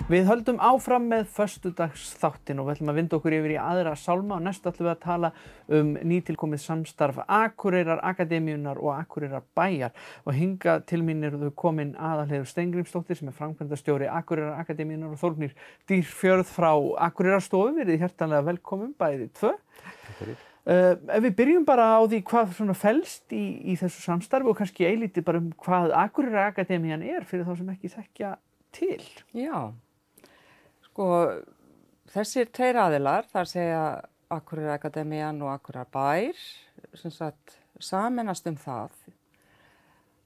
Við höldum áfram með föstudagsþáttinn og við ætlum að vinda okkur yfir í aðra sálma og næst ætlum við að tala nýtilkomið samstarf Akureyrar Akademíunnar og Akureyrar bæjar og hingað til mín eru þau komin Aðalheiður Steingrímsdóttir sem framkvæmdastjóri Akureyrar Akademíunnar og Þórgnýr Dýrfjörð frá Akureyrarstofu. Verið hjartanlega velkomin bæði tvö. Takk fyrir. Ef við byrjum bara á því hvað svona felst í þessu samstarfi og kannski eilítið bara hvað Akureyrar Akademían fyrir þá sem ekki þekkja til. Já, sko þessir tveir aðilar, þar segja Akureyrar Akademían og Akureyrar bær, sem sagt sameinast það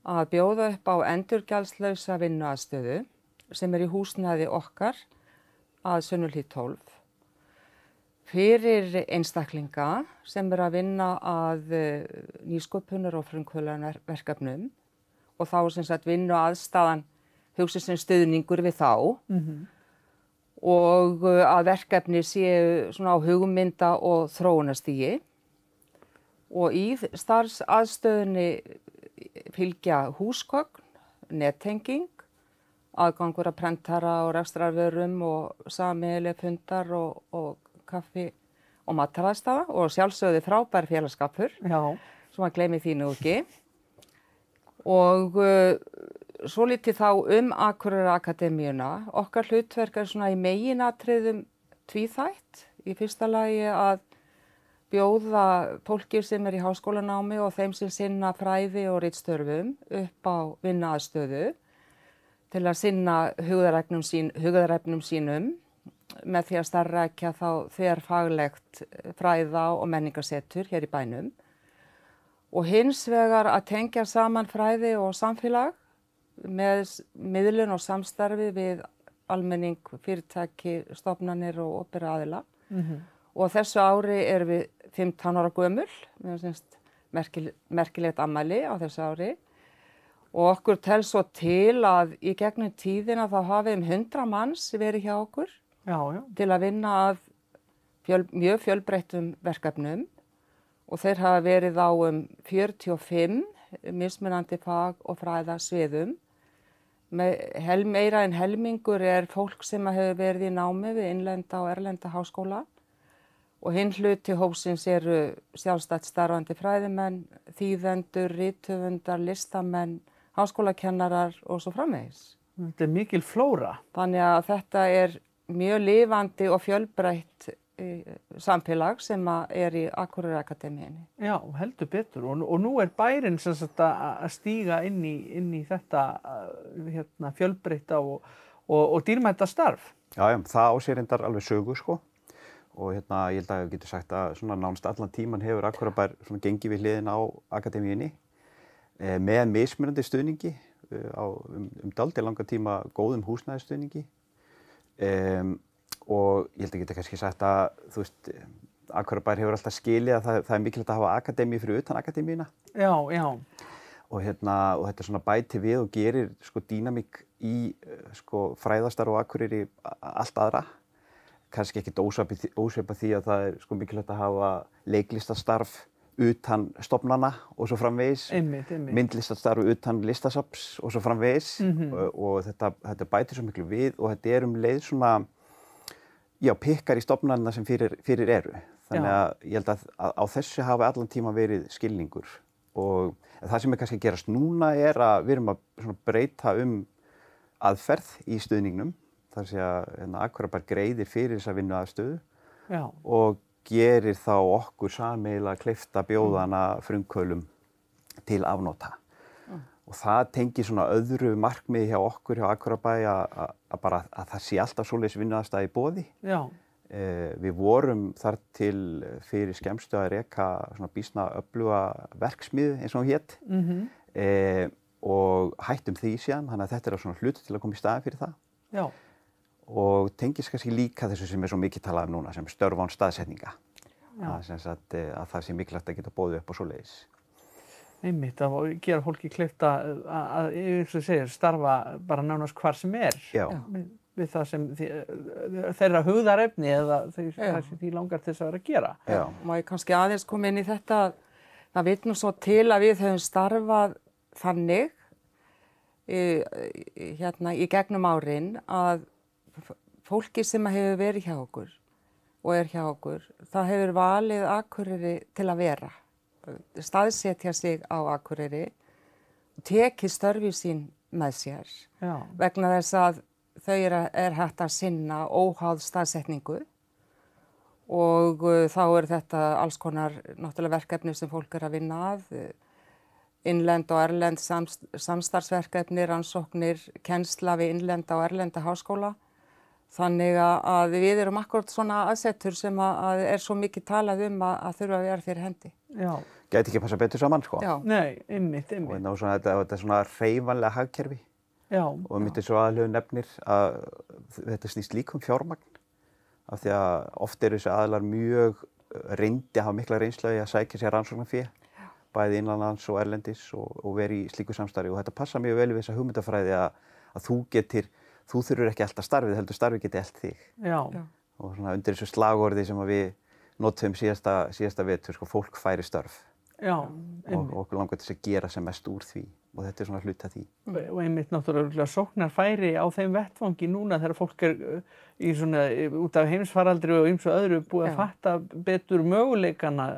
að bjóða upp á endurgjaldslausa vinnuaðstöðu sem í húsnæði okkar að Sunnuhlíð 12. Fyrir einstaklinga sem að vinna að nýsköpunar og frumkvöðlunarverkefnum og þá sem sagt vinnuaðstaðan hugsa sem stuðningur við þá og að verkefni séu svona á hugmynda- og þróunarstigi og í starfsaðstöðunni fylgja húsgögn, nettenging, aðgangur að prentara og rekstrarvörum og sameiginleg fundar og kaffi og mataraðstaða og sjálfsögðu frábær félagskapur, sem að gleymi því nú ekki. Og svo lítið þá Akureyrar Akademíuna. Okkar hlutverk svona í meginatriðum tvíþætt. Í fyrsta lagi að bjóða fólki sem í háskólanámi og þeim sem sinna fræði og ritstörfum upp á vinnuaðstöðu til að sinna hugðarefnum sínum með því að starfrækja þá þverfaglegt fræða- og menningarsetur hér í bænum og hins vegar að tengja saman fræði og samfélag með miðlun og samstarfi við almenning, fyrirtæki, stofnanir og opinbera aðila. Og þessu ári erum við 15 ára gömul, merkilegt afmæli á þessu ári og okkur telst svo til að í gegnum tíðina þá hafi 100 manns verið hjá okkur til að vinna að mjög fjölbreyttum verkefnum og þeir hafa verið á 45 mismunandi fag- og fræðasviðum. Meira en helmingur fólk sem hefur verið í námi við innlenda og erlenda háskóla og hinn hluti hópsins eru sjálfstætt starfandi fræðimenn, þýðendur, rithöfundar, listamenn, háskólakennarar og svo framvegis. Þetta mikil flóra. Þannig að þetta mjög lifandi og fjölbreytt samfélag sem í Akureyrar Akademíunni. Já, heldur betur og nú bærinn sem sagt að stíga inn í þetta fjölbreytta og dýrmæta starf. Já, það á sér reyndar alveg sögu sko og ég held að ég getur sagt að svona nánast allan tíman hefur Akureyrar bær svona gengið við hliðina á Akademíunni með mismunandi stuðningi dálítið langa tíma góðum húsnæðisstuðningi. Og ég held að geta kannski sagt að þú veist, Akureyrar bær hefur alltaf skilið að það mikilvægt að hafa akademíu fyrir utan akademíuna. Já. Og þetta svona bæti við og gerir sko dýnamík í sko fræðastarf á Akureyri allt aðra. Kannski ekkert ósvipað því að það sko mikilvægt að hafa leiklistastarf utan stofnana og svo framvegis. Myndlistastarf utan listasafns og svo framvegis. Og þetta bætir svo miklu við og þetta leið svona pikkar í stofnanina sem fyrir eru. Þannig að ég held að á þessu hafi allan tíma verið skilningur. Og það sem kannski að gerast núna að við erum að svona breyta aðferð í stuðningnum. Þar sé að Akureyrar bær greiðir fyrir þessa vinnuaðstöðu og gerir þá okkur sameiginlega kleift að bjóða hana frumkvöðlum til afnota. Og það tengir svona öðru markmiði hjá okkur hjá Akureyrar bæ að það sé alltaf svoleiðis vinnuaðstaða í boði. Við vorum þar til fyrir skemmstu að reka svona býsna öfluga verksmiðju eins og hún hét og hættum því síðan, þannig að þetta svona hlutur til að koma í staðinn fyrir það. Og tengist kannski líka þessu sem svo mikið talað núna sem störf án staðsetninga. Að það sé mikilvægt að geta boðið upp á svoleiðis. Einmitt, að gera fólki kleift að eins og segir, starfa bara nánast hvar sem við það sem þeirra hugðarefni eða það sem því langar til þess að vera að gera. Má ég kannski aðeins koma inn í þetta, það vill nú svo til að við höfum starfað þannig í gegnum árin að fólki sem hefur verið hjá okkur og hjá okkur, það hefur valið Akureyri til að vera, staðsetja sig á Akureyri og tekið störfi sín með sér. Já. Vegna þess að þau hægt að sinna óháð staðsetningu og þá þetta alls konar náttúrulega verkefni sem fólk að vinna að, innlend og erlend samstarfsverkefni, rannsóknir, kennsla við innlenda og erlenda háskóla. Þannig að við erum akkurat svona aðsetur sem að svo mikið talað að þurfa að vera fyrir hendi. Já. Gæti ekki passa betur saman, sko. Já. Nei, einmitt. Og þetta svona hreyfanlega hagkerfi. Já. Og einmitt svo aðalegu nefnir að þetta snýst líka fjármagn. Af því að oft eru þessi aðilar mjög hafa mikla reynslu í að sækja sér rannsóknarfé, bæði innanlands og erlendis og veri í slíku samstarfi. Og þetta passa mjög vel við þessa hugmyndafræði að þú þurfur ekki alltaf starfið, heldur starfið geti elt þig. Já. Og svona undir þessu slagorði sem við notum síðasta vetur, sko, fólk færi störf. Já. Og okkur langar til að gera sem mest úr því. Og þetta svona hluti af því. Og einmitt náttúrulega sóknarfæri á þeim vettvangi núna þegar fólk í svona, út af heimsfaraldri og ýmsu öðru búið að fatta betur möguleikana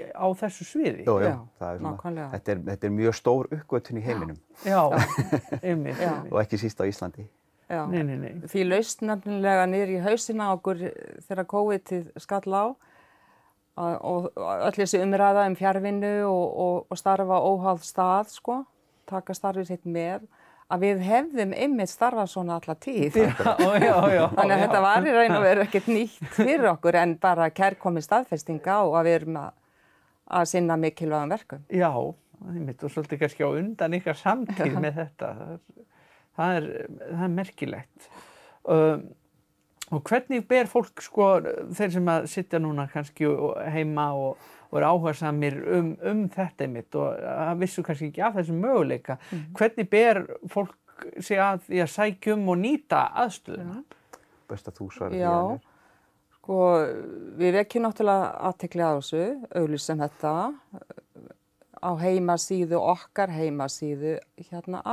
á þessu sviði. Já, það svona, þetta mjög stór uppgötvun í heiminum. Já, einmitt. Og ekki síst á Íslandi. Já, nei. Því laust nefnilega niður í hausina okkur þegar COVID skall á og öll þessi umræða fjarvinnu og starfa óháð stað, sko, taka starfið sitt með, að við hefðum einmitt starfað svona alla tíð. Já. Þannig að þetta var í raun og veru ekkert nýtt fyrir okkur en bara kærkomin staðfesting á að við erum að sinna mikilvægum verkum. Já, einmitt og svolítið kannski á undan ykkar samtíð með þetta. Það er merkilegt. Og hvernig ber fólk, sko, þeir sem að sitja núna kannski heima og áhugasamir þetta einmitt og vissu kannski ekki af þessum möguleika. Hvernig ber fólk sig að því að sækja og nýta aðstöðuna? Best að þú svarir. Já, sko, við vekjum náttúrulega athygli á þessu, auglýsum þetta á heimasíðu okkar,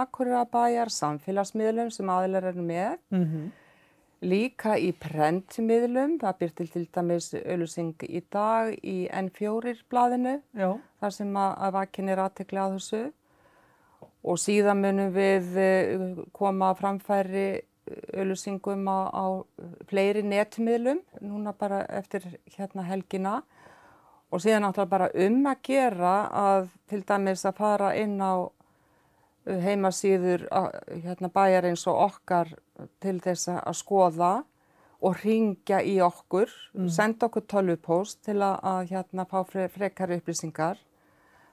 Akureyrarbæjar, samfélagsmiðlum sem aðilar eru með. Líka í prentmiðlum, það birtir til dæmis auglýsing í dag í N4-blaðinu, þar sem að vakin athygli á þessu. Og síðan munum við koma framfæri auglýsingum á fleiri netmiðlum, núna bara eftir helgina. Og síðan náttúrulega bara að gera að til dæmis að fara inn á heimasíður bæjarins og okkar til þess að skoða og hringja í okkur, senda okkur tölvupóst til að fá frekari upplýsingar.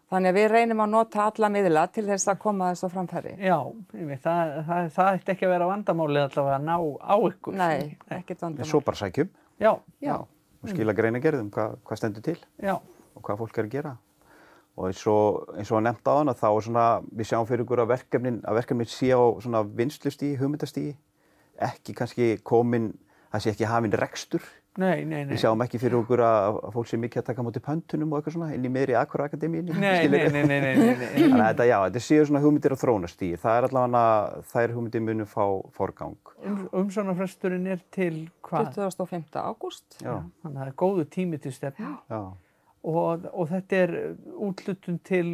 Þannig að við reynum að nota alla miðla til þess að koma þessu á framfæri. Já, það ætti ekki að vera vandamálið allavega að ná á ykkur. Nei, ekkert vandamál. Svo bara sækjum. Já. Og skila greinagerð hvað stendur til. Já. Og hvað fólk að gera. Og eins og að nefnt á hana, þá svona, við sjáum fyrir ykkur að verkefnin sé á svona vinnslustigi, hugmyndastigi, ekki kannski það sé ekki hafinn rekstur. Nei. Við sjáum ekki fyrir okkur að fólk sé mikið að taka á móti pöntunum og eitthvað svona inn í miðri Akureyrarbakademíunni. Nei. Þannig að þetta séu svona hugmyndir á þróunarstigi. Það allavega, þær hugmyndir munu fá forgang. Umsóknarfresturinn til hvað? 25. ágúst. Já. Þannig að það er góður tími til stefnu. Já. Og þetta úthlutun til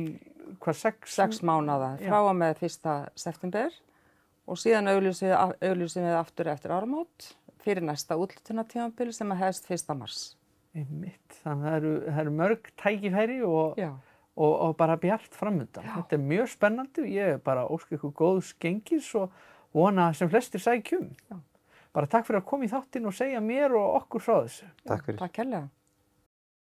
hvað, 6 mánaða, frá og með 1. september og síðan auglýsum við aftur eftir áramót fyrir næsta úthlutunartímabil sem hefst 1. mars. Einmitt, þannig að það eru mörg tækifæri og bara bjart framundan. Þetta er mjög spennandi og ég bara óska ykkur góðs gengis og vona sem flestir sækjum. Bara takk fyrir að koma í þáttinn og segja mér og okkur frá þessu. Takk fyrir. Takk kærlega.